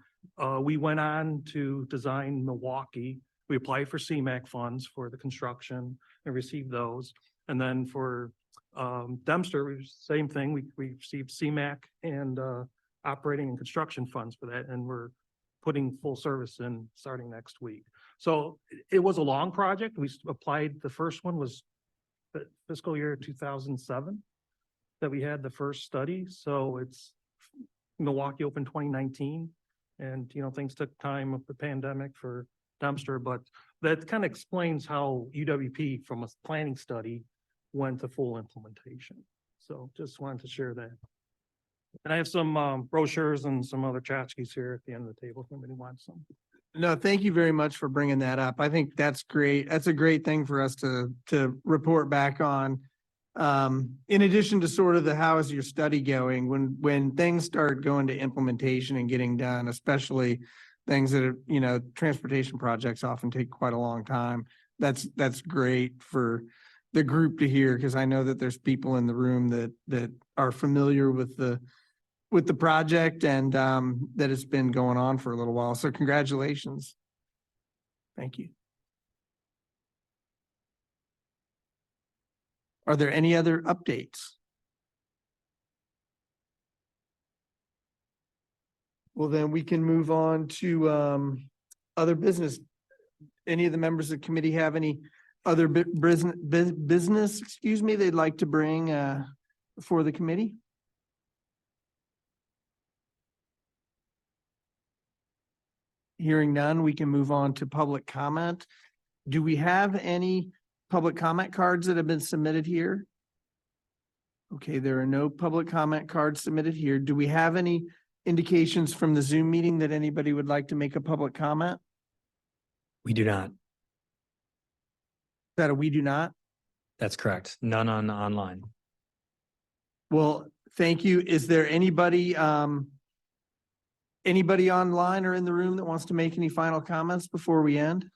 we went on to design Milwaukee. We applied for CMAQ funds for the construction and received those. And then for Dempster, same thing. We received CMAQ and operating and construction funds for that, and we're putting full service in starting next week. So it was a long project. We applied, the first one was fiscal year 2007 that we had the first study. So it's Milwaukee opened 2019, and you know, things took time with the pandemic for Dempster, but that kind of explains how UWP from a planning study went to full implementation. So just wanted to share that. And I have some brochures and some other tchotchkes here at the end of the table if anybody wants some. No, thank you very much for bringing that up. I think that's great. That's a great thing for us to report back on. In addition to sort of the how is your study going, when things start going to implementation and getting done, especially things that are, you know, transportation projects often take quite a long time. That's great for the group to hear, because I know that there's people in the room that are familiar with the project and that it's been going on for a little while. So congratulations. Thank you. Are there any other updates? Well, then we can move on to other business. Any of the members of the committee have any other business, excuse me, they'd like to bring before the committee? Hearing none, we can move on to public comment. Do we have any public comment cards that have been submitted here? Okay, there are no public comment cards submitted here. Do we have any indications from the Zoom meeting that anybody would like to make a public comment? We do not. That we do not? That's correct. None on online. Well, thank you. Is there anybody online or in the room that wants to make any final comments before we end?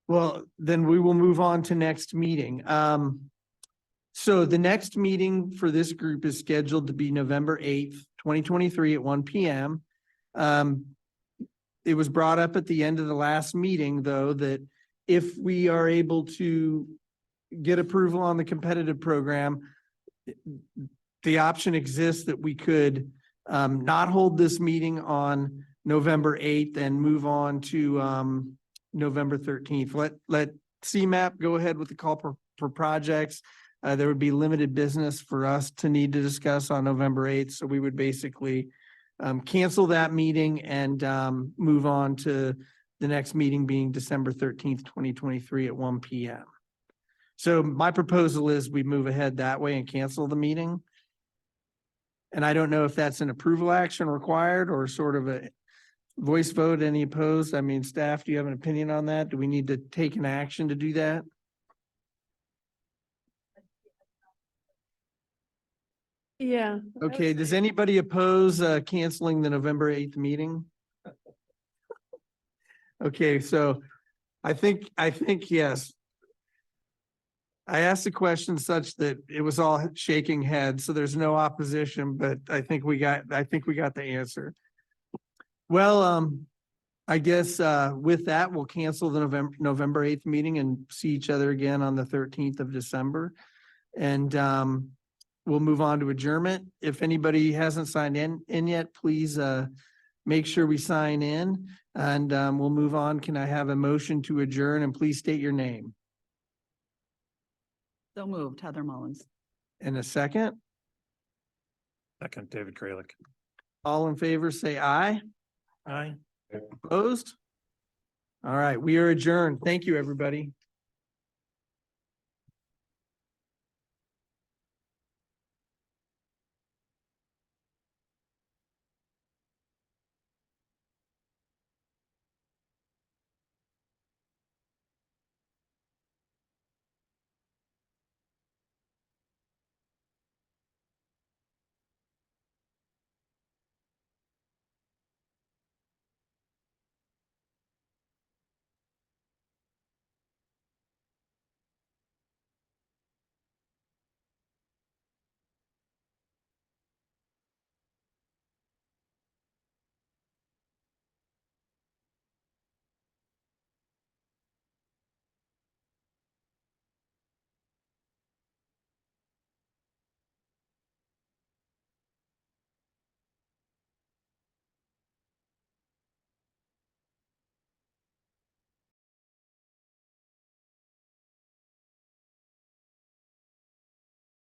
Well, then we will move on to next meeting. So the next meeting for this group is scheduled to be November 8th, 2023 at 1 p.m. It was brought up at the end of the last meeting, though, that if we are able to get approval on the competitive program, the option exists that we could not hold this meeting on November 8th and move on to November 13th. Let CMAP go ahead with the call for projects. There would be limited business for us to need to discuss on November 8th. So we would basically cancel that meeting and move on to the next meeting being December 13th, 2023 at 1 p.m. So my proposal is we move ahead that way and cancel the meeting. And I don't know if that's an approval action required or sort of a voice vote. Any opposed? I mean, staff, do you have an opinion on that? Do we need to take an action to do that? Yeah. I would Okay, does say- anybody oppose canceling the November 8th meeting? Okay, so I think yes. I asked the question such that it was all shaking heads, so there's no opposition, but I think we got the answer. Well, I guess with that, we'll cancel the November 8th meeting and see each other again on the 13th of December. And we'll move on to adjournment. If anybody hasn't signed in yet, please make sure we sign in and we'll move on. Can I have a motion to adjourn, and please state your name? So moved, Heather Mullins. In a second, Second, David Graylick. all in favor, say aye. Aye. Opposed? All right, we are adjourned. Thank you, everybody.